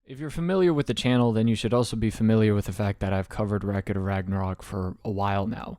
If you're familiar with the channel, then you should also be familiar with the fact that I've covered Record of Ragnarok for a while now,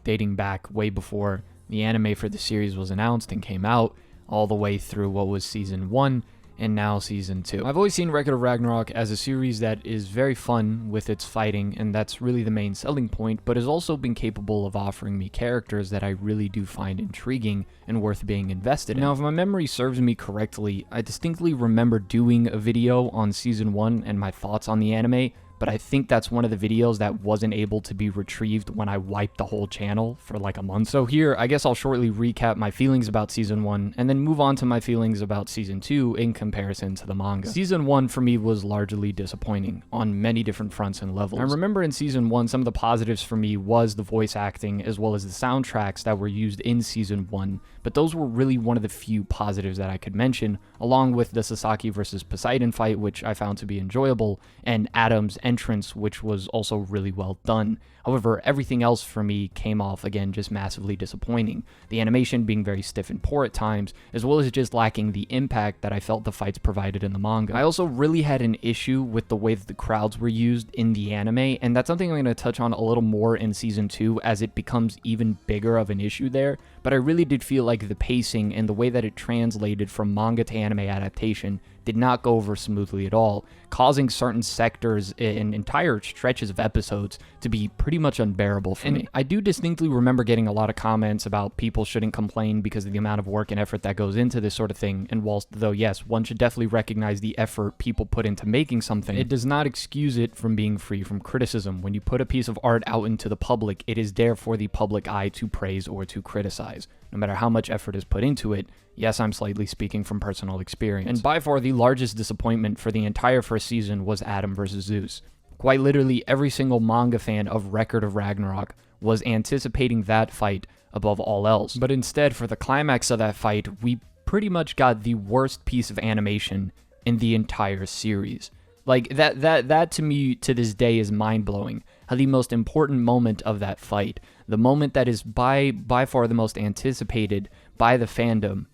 dating back way before the anime for the series was announced and came out, all the way through what was Season 1 and now Season 2. I've always seen Record of Ragnarok as a series that is very fun with its fighting, and that's really the main selling point, but has also been capable of offering me characters that I really do find intriguing and worth being invested in. Now, if my memory serves me correctly, I distinctly remember doing a video on Season 1 and my thoughts on the anime, but I think that's one of the videos that wasn't able to be retrieved when I wiped the whole channel for like a month. So here, I guess I'll shortly recap my feelings about Season 1 and then move on to my feelings about Season 2 in comparison to the manga. Season 1 for me was largely disappointing on many different fronts and levels. I remember in Season 1, some of the positives for me was the voice acting as well as the soundtracks that were used in Season 1, but those were really one of the few positives that I could mention, along with the Sasaki versus Poseidon fight, which I found to be enjoyable, and Adam's entrance, which was also really well done. However, everything else for me came off, again, just massively disappointing. The animation being very stiff and poor at times, as well as just lacking the impact that I felt the fights provided in the manga. I also really had an issue with the way that the crowds were used in the anime, and that's something I'm going to touch on a little more in Season 2 as it becomes even bigger of an issue there, but I really did feel like the pacing and the way that it translated from manga to anime adaptation did not go over smoothly at all, causing certain sectors and entire stretches of episodes to be pretty much unbearable for me. I do distinctly remember getting a lot of comments about people shouldn't complain because of the amount of work and effort that goes into this sort of thing, and whilst though yes, one should definitely recognize the effort people put into making something, it does not excuse it from being free from criticism. When you put a piece of art out into the public, it is there for the public eye to praise or to criticize. No matter how much effort is put into it, yes, I'm slightly speaking from personal experience. And by far the largest disappointment for the entire first season was Adam versus Zeus. Quite literally every single manga fan of Record of Ragnarok was anticipating that fight above all else. But instead, for the climax of that fight, we pretty much got the worst piece of animation in the entire series. Like, that to me, to this day, is mind-blowing. How the most important moment of that fight, the moment that is by far the most anticipated by the fandom,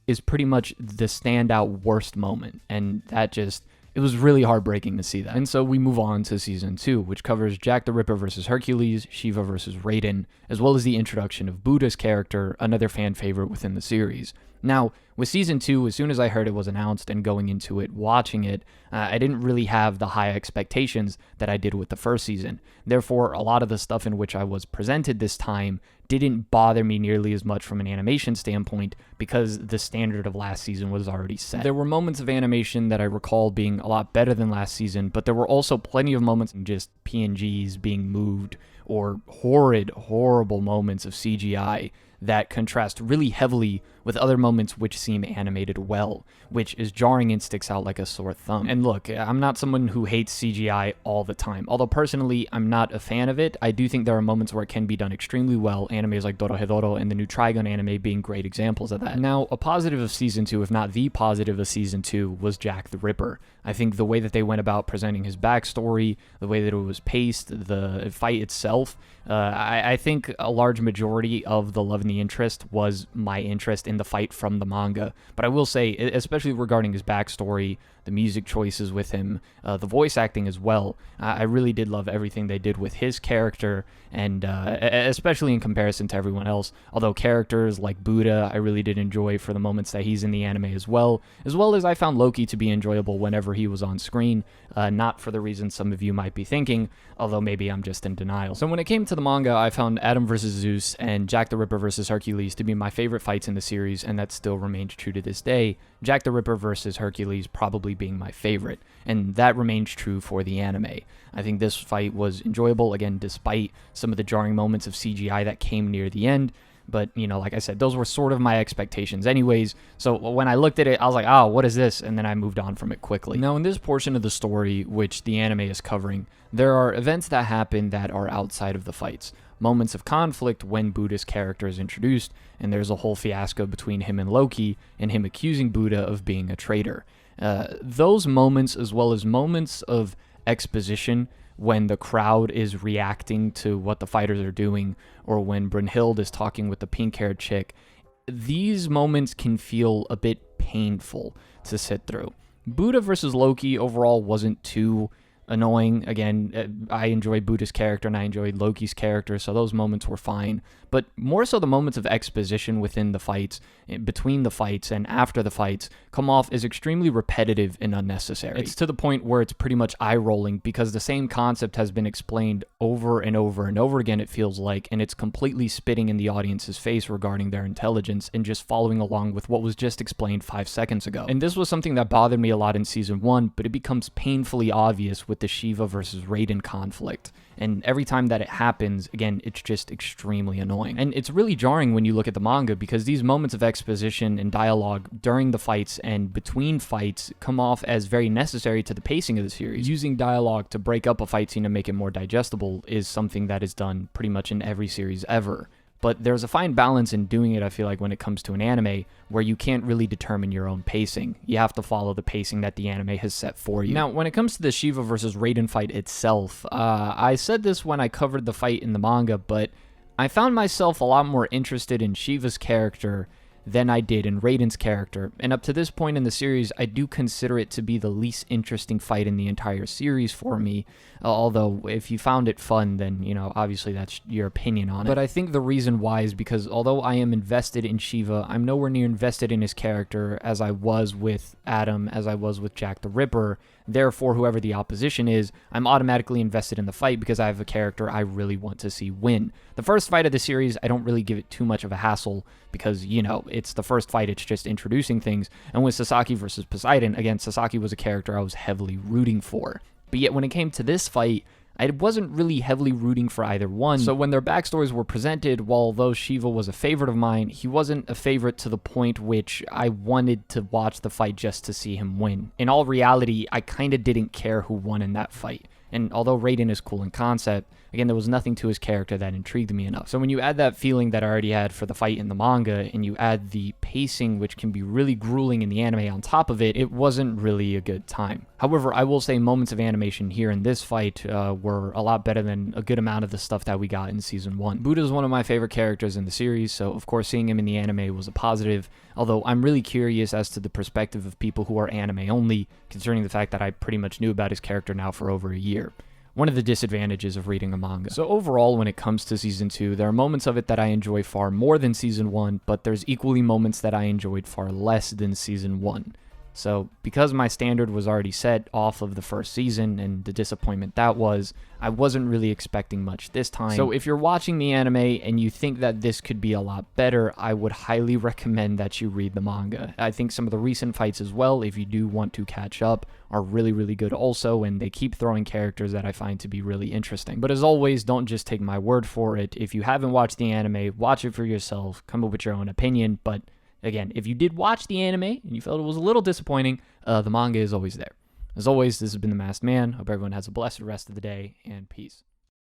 is pretty much the standout worst moment. And that just, it was really heartbreaking to see that. And so we move on to Season 2, which covers Jack the Ripper versus Hercules, Shiva versus Raiden, as well as the introduction of Buddha's character, another fan favorite within the series. Now, with Season 2, as soon as I heard it was announced and going into it, watching it, I didn't really have the high expectations that I did with the first season. Therefore, a lot of the stuff in which I was presented this time didn't bother me nearly as much from an animation standpoint because the standard of last season was already set. There were moments of animation that I recall being a lot better than last season, but there were also plenty of moments in just PNGs being moved or horrible moments of CGI that contrast really heavily with other moments which seem animated well, which is jarring and sticks out like a sore thumb. And look, I'm not someone who hates CGI all the time. Although personally, I'm not a fan of it, I do think there are moments where it can be done extremely well, animes like Dorohedoro and the new Trigun anime being great examples of that. Now, a positive of Season 2, if not the positive of Season 2, was Jack the Ripper. I think the way that they went about presenting his backstory, the way that it was paced, the fight itself, I think a large majority of the love and the interest was my interest in the fight from the manga. But I will say, especially regarding his backstory, the music choices with him, the voice acting as well, I really did love everything they did with his character, and especially in comparison to everyone else. Although characters like Buddha, I really did enjoy for the moments that he's in the anime as well as I found Loki to be enjoyable whenever he was on screen, not for the reasons some of you might be thinking, although maybe I'm just in denial. So when it came to the manga, I found Adam vs. Zeus and Jack the Ripper vs. Hercules to be my favorite fights in the series, and that still remains true to this day. Jack the Ripper versus Hercules probably being my favorite, and that remains true for the anime. I think this fight was enjoyable, again, despite some of the jarring moments of CGI that came near the end. But, you know, like I said, those were sort of my expectations anyways, so when I looked at it, I was like, oh, what is this? And then I moved on from it quickly. Now, in this portion of the story, which the anime is covering, there are events that happen that are outside of the fights. Moments of conflict when Buddha's character is introduced, and there's a whole fiasco between him and Loki, and him accusing Buddha of being a traitor. Those moments, as well as moments of exposition, when the crowd is reacting to what the fighters are doing, or when Brunhild is talking with the pink-haired chick, these moments can feel a bit painful to sit through. Buddha versus Loki overall wasn't too annoying. Again, I enjoyed Buddha's character and I enjoyed Loki's character, so those moments were fine. But more so the moments of exposition within the fights, between the fights and after the fights, come off as extremely repetitive and unnecessary. It's to the point where it's pretty much eye-rolling because the same concept has been explained over and over and over again, it feels like, and it's completely spitting in the audience's face regarding their intelligence and just following along with what was just explained 5 seconds ago. And this was something that bothered me a lot in Season 1, but it becomes painfully obvious with the Shiva versus Raiden conflict. And every time that it happens, again, it's just extremely annoying. And it's really jarring when you look at the manga because these moments of exposition and dialogue during the fights and between fights come off as very necessary to the pacing of the series. Using dialogue to break up a fight scene and make it more digestible is something that is done pretty much in every series ever. But there's a fine balance in doing it, I feel like, when it comes to an anime, where you can't really determine your own pacing. You have to follow the pacing that the anime has set for you. Now, when it comes to the Shiva versus Raiden fight itself, I said this when I covered the fight in the manga, but I found myself a lot more interested in Shiva's character than I did in Raiden's character, and up to this point in the series, I do consider it to be the least interesting fight in the entire series for me, although if you found it fun, then, you know, obviously that's your opinion on it. But I think the reason why is because although I am invested in Shiva, I'm nowhere near invested in his character as I was with Adam, as I was with Jack the Ripper. Therefore, whoever the opposition is, I'm automatically invested in the fight because I have a character I really want to see win. The first fight of the series, I don't really give it too much of a hassle because, you know, it's the first fight, it's just introducing things. And with Sasaki versus Poseidon, again, Sasaki was a character I was heavily rooting for. But yet when it came to this fight, I wasn't really heavily rooting for either one. So when their backstories were presented, while though Shiva was a favorite of mine, he wasn't a favorite to the point which I wanted to watch the fight just to see him win. In all reality, I kind of didn't care who won in that fight. And although Raiden is cool in concept, again, there was nothing to his character that intrigued me enough. So when you add that feeling that I already had for the fight in the manga, and you add the pacing, which can be really grueling in the anime on top of it, it wasn't really a good time. However, I will say moments of animation here in this fight were a lot better than a good amount of the stuff that we got in Season 1. Buddha is one of my favorite characters in the series, so of course seeing him in the anime was a positive, although I'm really curious as to the perspective of people who are anime only, considering the fact that I pretty much knew about his character now for over a year. One of the disadvantages of reading a manga. So overall, when it comes to Season 2, there are moments of it that I enjoy far more than Season 1, but there's equally moments that I enjoyed far less than Season 1. So because my standard was already set off of the first season and the disappointment that was, I wasn't really expecting much this time. So if you're watching the anime and you think that this could be a lot better, I would highly recommend that you read the manga. I think some of the recent fights as well, if you do want to catch up, are really, really good also, and they keep throwing characters that I find to be really interesting. But as always, don't just take my word for it. If you haven't watched the anime, watch it for yourself, come up with your own opinion, but again, if you did watch the anime and you felt it was a little disappointing, the manga is always there. As always, this has been The Masked Man. Hope everyone has a blessed rest of the day, and peace.